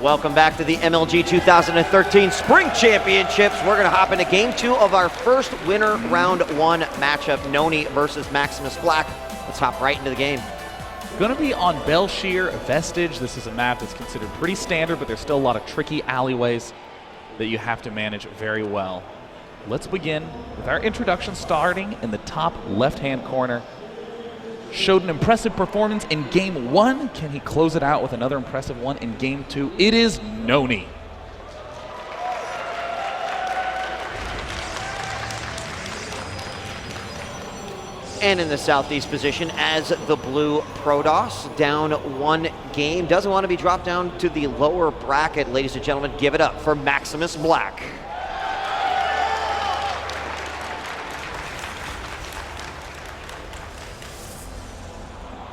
Welcome back to the MLG 2013 Spring Championships. We're going to hop into Game 2 of our first winter round 1 matchup, Nony versus Maximus Black. Let's hop right into the game. Going to be on Belshire Vestige. This is a map that's considered pretty standard, but there's still a lot of tricky alleyways that you have to manage very well. Let's begin with our introduction, starting in the top left-hand corner. Showed an impressive performance in Game 1. Can he close it out with another impressive one in Game 2? It is Nony. And in the southeast position as the blue Protoss, down 1 game. Doesn't want to be dropped down to the lower bracket. Ladies and gentlemen, give it up for Maximus Black.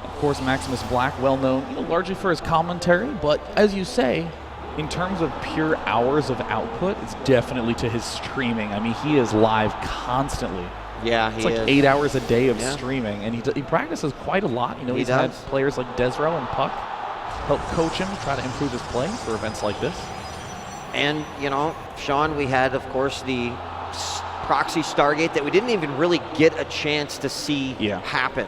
Of course, Maximus Black, well known largely for his commentary, but as you say, in terms of pure hours of output, it's definitely to his streaming. I mean, he is live constantly. Yeah, it's like 8 hours a day of streaming, and he practices quite a lot. He's had players like Desro and Puck help coach him, try to improve his play for events like this. And, Sean, we had, of course, the proxy Stargate that we didn't even really get a chance to see happen.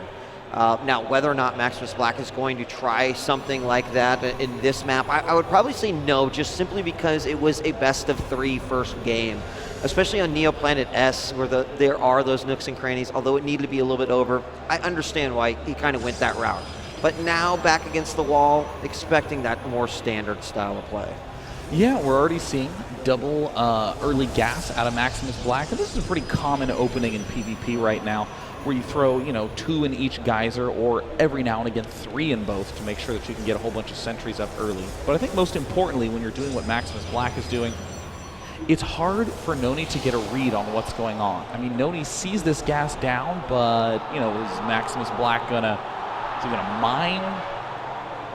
Now, whether or not Maximus Black is going to try something like that in this map, I would probably say no, just simply because it was a best-of-3 first game, especially on Neoplanet S, where there are those nooks and crannies. Although it needed to be a little bit over, I understand why he kind of went that route. But now, back against the wall, expecting that more standard style of play. Yeah, we're already seeing double early gas out of Maximus Black, and this is a pretty common opening in PvP right now, where you throw, 2 in each geyser, or every now and again 3 in both to make sure that you can get a whole bunch of sentries up early. But I think most importantly, when you're doing what Maximus Black is doing, it's hard for Nony to get a read on what's going on. I mean, Nony sees this gas down, but, is Maximus Black is he gonna mine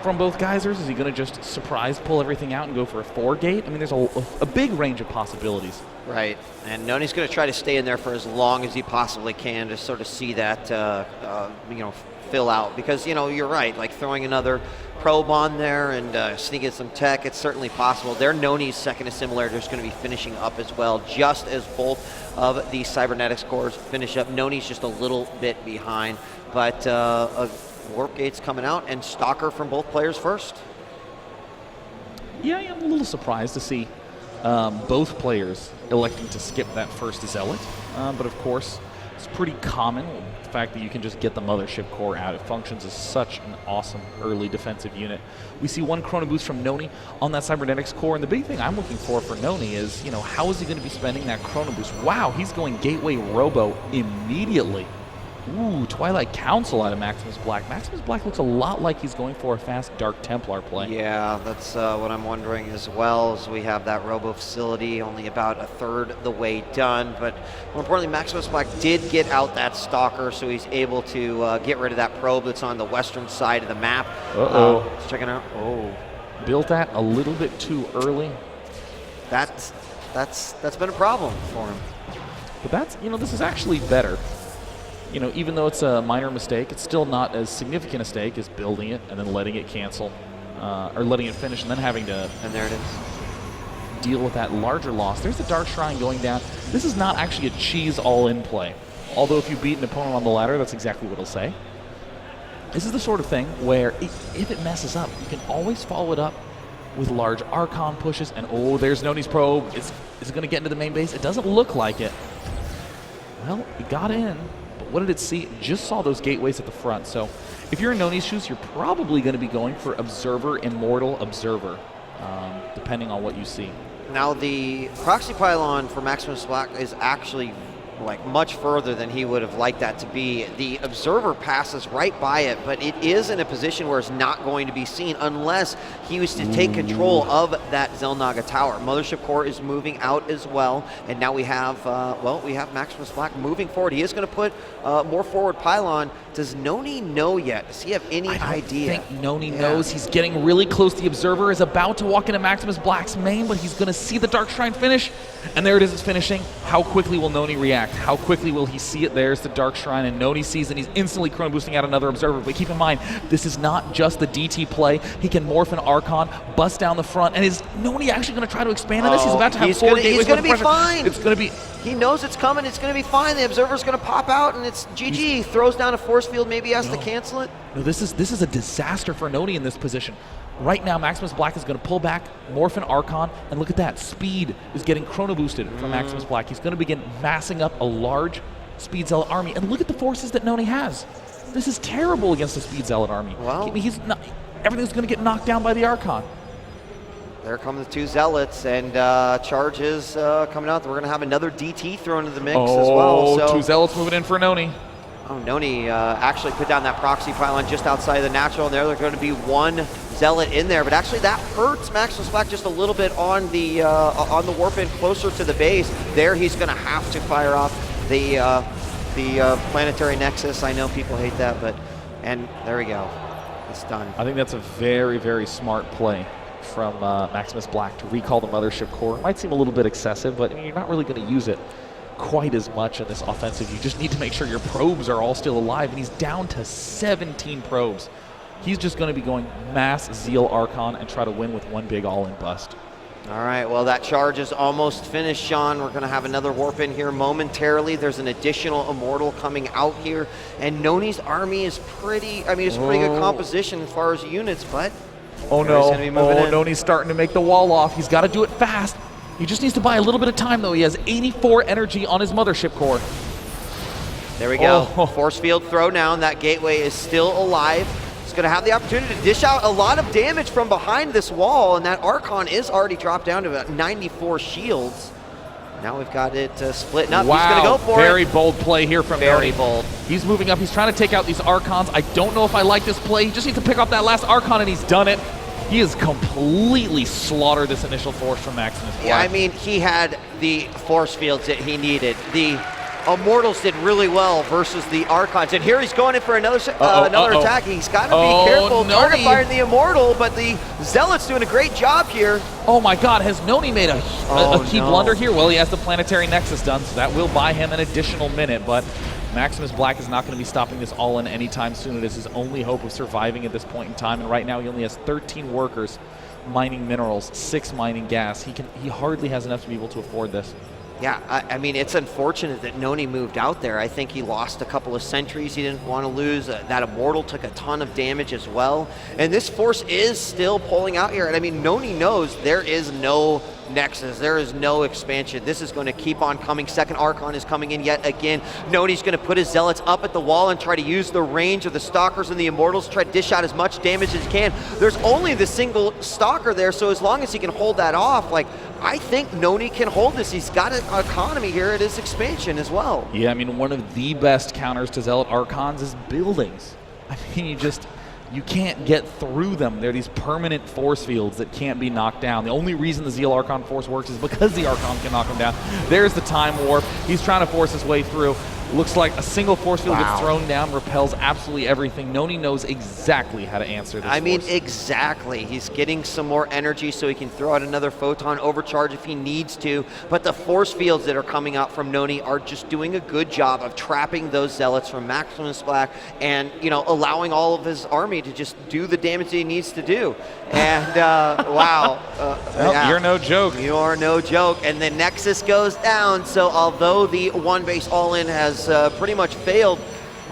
from both geysers? Is he gonna just surprise pull everything out and go for a 4-gate? I mean, there's a big range of possibilities. Right, and Nony's going to try to stay in there for as long as he possibly can to sort of see that, fill out. Because, you're right, like throwing another probe on there and sneaking some tech, it's certainly possible. Their Nony's second assimilator is going to be finishing up as well, just as both of the cybernetics cores finish up. Nony's just a little bit behind, but Warp Gate's coming out, and Stalker from both players first. Yeah, I'm a little surprised to see both players electing to skip that first Zealot, but of course it's pretty common, the fact that you can just get the Mothership core out. It functions as such an awesome early defensive unit. We see 1 Chrono Boost from Nony on that Cybernetics core, and the big thing I'm looking for Nony is, how is he going to be spending that Chrono Boost? Wow, he's going Gateway Robo immediately. Ooh, Twilight Council out of Maximus Black. Maximus Black looks a lot like he's going for a fast Dark Templar play. Yeah, that's what I'm wondering as well, as we have that Robo facility only about a third the way done. But more importantly, Maximus Black did get out that Stalker, so he's able to get rid of that probe that's on the western side of the map. Let's check it out. Oh. Built that a little bit too early. That's been a problem for him. But that's, this is actually better. Even though it's a minor mistake, it's still not as significant a mistake as building it and then letting it cancel, or letting it finish and then having to and there it is. Deal with that larger loss. There's the Dark Shrine going down. This is not actually a cheese all-in play. Although if you beat an opponent on the ladder, that's exactly what it'll say. This is the sort of thing where if it messes up, you can always follow it up with large Archon pushes, and there's Nony's probe. Is it going to get into the main base? It doesn't look like it. Well, it got in. What did it see? It just saw those gateways at the front. So if you're in Nony's shoes, you're probably going to be going for Observer, Immortal, Observer, depending on what you see. Now, the proxy pylon for Maximus Black is actually much further than he would have liked that to be. The Observer passes right by it, but it is in a position where it's not going to be seen unless he was to take control of that Xel'Naga tower. Mothership core is moving out as well, and now we have Maximus Black moving forward. He is going to put more forward pylon. Does Nony know yet? Does he have any idea? I think Nony knows. He's getting really close. The Observer is about to walk into Maximus Black's main, but he's going to see the Dark Shrine finish, and there it is. It's finishing. How quickly will Nony react? react? How quickly will he see it? There's the Dark Shrine, and Nony sees and he's instantly chrono boosting out another Observer. But keep in mind, this is not just the DT play. He can morph an Archon, bust down the front, and is Nony actually going to try to expand on this? He's about to have 4 gateways. He's going to be fine. It's going to be... He knows it's coming. It's going to be fine. The Observer's going to pop out, and it's GG. He throws down a force field. Maybe he has to cancel it. No, this is a disaster for Nony in this position. Right now, Maximus Black is going to pull back, morph an Archon, and look at that. Speed is getting chrono boosted from Maximus Black. He's going to begin massing up a large Speed Zealot army. And look at the forces that Nony has. This is terrible against the Speed Zealot army. Well, everything's going to get knocked down by the Archon. There come the 2 Zealots, and charges coming out. We're going to have another DT thrown into the mix as well. So 2 Zealots moving in for Nony. Oh, Nony actually put down that proxy pylon just outside of the natural, and there's going to be 1 Zealot in there. But actually, that hurts Maximus Black just a little bit on the warp in closer to the base. There, he's going to have to fire off the planetary nexus. I know people hate that, and there we go. It's done. I think that's a very, very smart play from Maximus Black to recall the Mothership Core. It might seem a little bit excessive, but you're not really going to use it quite as much in this offensive. You just need to make sure your probes are all still alive, and he's down to 17 probes. He's just going to be going mass Zeal Archon and try to win with 1 big all-in bust. All right, well, that charge is almost finished, Sean. We're going to have another warp in here momentarily. There's an additional Immortal coming out here, and Nony's army is pretty, it's pretty good composition as far as units, but... Oh no, Nony's starting to make the wall off. He's got to do it fast. He just needs to buy a little bit of time, though. He has 84 energy on his Mothership Core. There we go. Force field throw down. That gateway is still alive. He's going to have the opportunity to dish out a lot of damage from behind this wall, and that Archon is already dropped down to about 94 shields. Now we've got it splitting up. Wow, he's going to go for very it. bold play here from Very Nony. bold. He's moving up. He's trying to take out these Archons. I don't know if I like this play. He just needs to pick up that last Archon, and he's done it. He has completely slaughtered this initial force from Maximus Black. Yeah, I mean, he had the force fields that he needed. The Immortals did really well versus the Archons. And here he's going in for another attack. He's got to be careful. Target firing the Immortal, but the Zealot's doing a great job here. Oh my God, has Nony made a key blunder here? Well, he has the Planetary Nexus done, so that will buy him an additional minute, but Maximus Black is not going to be stopping this all-in anytime soon. It is his only hope of surviving at this point in time, and right now he only has 13 workers mining minerals, 6 mining gas. He hardly has enough to be able to afford this. Yeah, I mean, it's unfortunate that Nony moved out there. I think he lost a couple of sentries he didn't want to lose. That Immortal took a ton of damage as well. And this force is still pulling out here. And I mean, Nony knows there is no Nexus. There is no expansion. This is going to keep on coming. Second Archon is coming in yet again. Nony's going to put his Zealots up at the wall and try to use the range of the Stalkers and the Immortals to try to dish out as much damage as he can. There's only the single Stalker there, so as long as he can hold that off, I think Nony can hold this. He's got an economy here at his expansion as well. Yeah, I mean, one of the best counters to Zealot Archons is buildings. I mean, you can't get through them. They're these permanent force fields that can't be knocked down. The only reason the Zeal Archon force works is because the Archon can knock them down. There's the time warp. He's trying to force his way through. Looks like a single force field gets thrown down, repels absolutely everything. Nony knows exactly how to answer this. I mean, exactly. He's getting some more energy so he can throw out another photon overcharge if he needs to. But the force fields that are coming out from Nony are just doing a good job of trapping those Zealots from Maximus Black and, allowing all of his army to just do the damage that he needs to do. And, wow. Well, you're no joke. You are no joke. And the Nexus goes down. So although the one base all-in has pretty much failed,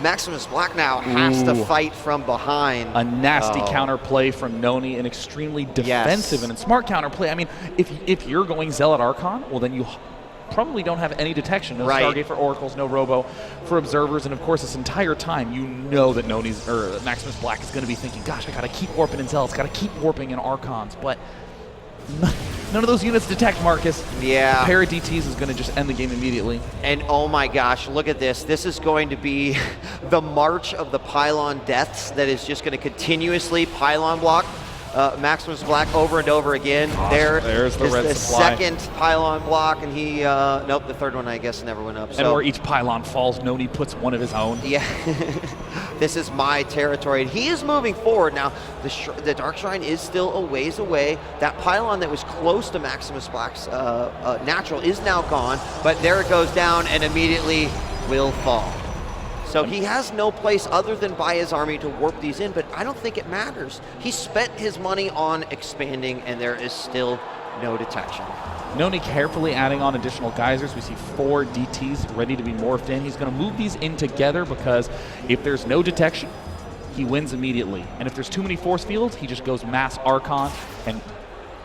Maximus Black now has to fight from behind. A nasty counterplay from Nony, an extremely defensive and a smart counterplay. I mean, if you're going Zealot Archon, well, then you probably don't have any detection. No Stargate for Oracles, no Robo for Observers, and of course this entire time you know that Maximus Black is going to be thinking, gosh, I got to keep warping in Zealots, got to keep warping in Archons, but none of those units detect, Marcus. Yeah. A pair of DTs is going to just end the game immediately. And oh my gosh, look at this. This is going to be the march of the pylon deaths that is just going to continuously pylon block Maximus Black over and over again. There's the red supply. Second pylon block, and he, nope, the third one I guess never went up. And where each pylon falls, Nony puts one of his own. Yeah, this is my territory. And he is moving forward. Now, the Dark Shrine is still a ways away. That pylon that was close to Maximus Black's natural is now gone, but there it goes down and immediately will fall. So he has no place other than by his army to warp these in, but I don't think it matters. He spent his money on expanding, and there is still no detection. Nony carefully adding on additional geysers. We see 4 DTs ready to be morphed in. He's going to move these in together because if there's no detection, he wins immediately. And if there's too many force fields, he just goes mass Archon and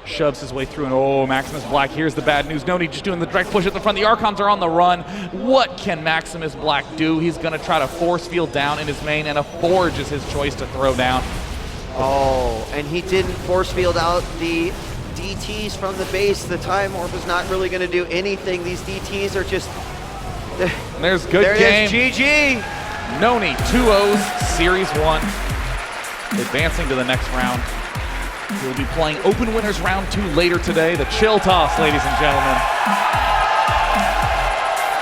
shoves his way through, and oh, Maximus Black, here's the bad news. Nony just doing the direct push at the front. The Archons are on the run. What can Maximus Black do? He's going to try to force field down in his main, and a Forge is his choice to throw down. Oh, and he didn't force field out the DTs from the base. The Time Warp is not really going to do anything. These DTs are just... There's good game. There is GG. Nony 2-0s, Series 1, advancing to the next round. We'll be playing Open Winners Round 2 later today. The Chill Toss, ladies and gentlemen.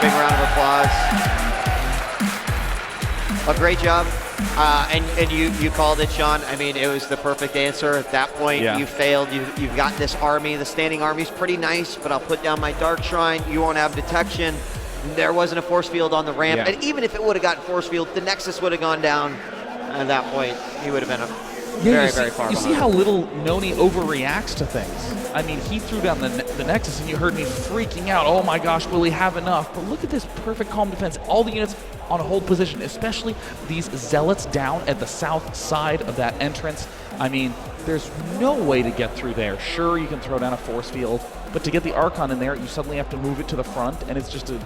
Big round of applause. A great job. And you called it, Sean. I mean, it was the perfect answer. At that point, you failed. You've got this army. The standing army's pretty nice, but I'll put down my Dark Shrine. You won't have detection. There wasn't a force field on the ramp. And even if it would have gotten force field, the Nexus would have gone down. At that point, he would have been very far behind. You see how little Nony overreacts to things. I mean, he threw down the Nexus, and you heard me freaking out. Oh my gosh, will he have enough? But look at this perfect calm defense. All the units on hold position, especially these Zealots down at the south side of that entrance. I mean, there's no way to get through there. Sure, you can throw down a force field, but to get the Archon in there, you suddenly have to move it to the front, and it's just a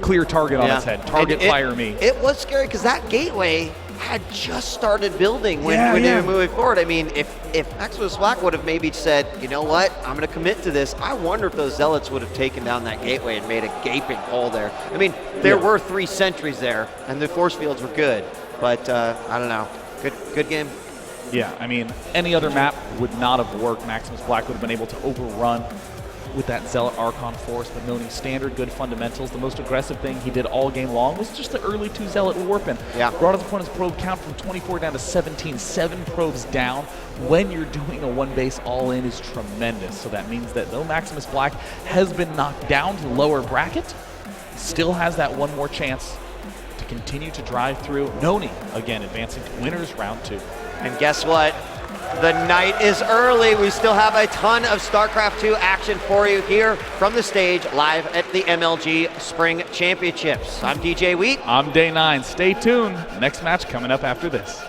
clear target on its head. Target, fire me. It was scary because that gateway had just started building when they were moving forward. I mean, if Maximus Black would have maybe said, you know what, I'm going to commit to this, I wonder if those Zealots would have taken down that gateway and made a gaping hole there. I mean, there were 3 sentries there, and the force fields were good, but I don't know. Good game. Yeah, I mean, any other map would not have worked. Maximus Black would have been able to overrun with that Zealot Archon force, but Nony standard good fundamentals. The most aggressive thing he did all game long was just the early 2 Zealot warping. Brought his opponent's probe count from 24 down to 17, 7 probes down. When you're doing a 1 base all-in is tremendous. So that means that though Maximus Black has been knocked down to the lower bracket, he still has that one more chance to continue to drive through. Nony, again, advancing to winners round 2. And guess what? The night is early. We still have a ton of StarCraft 2 action for you here from the stage live at the MLG Spring Championships. I'm DJ Wheat. I'm Day 9. Stay tuned. Next match coming up after this.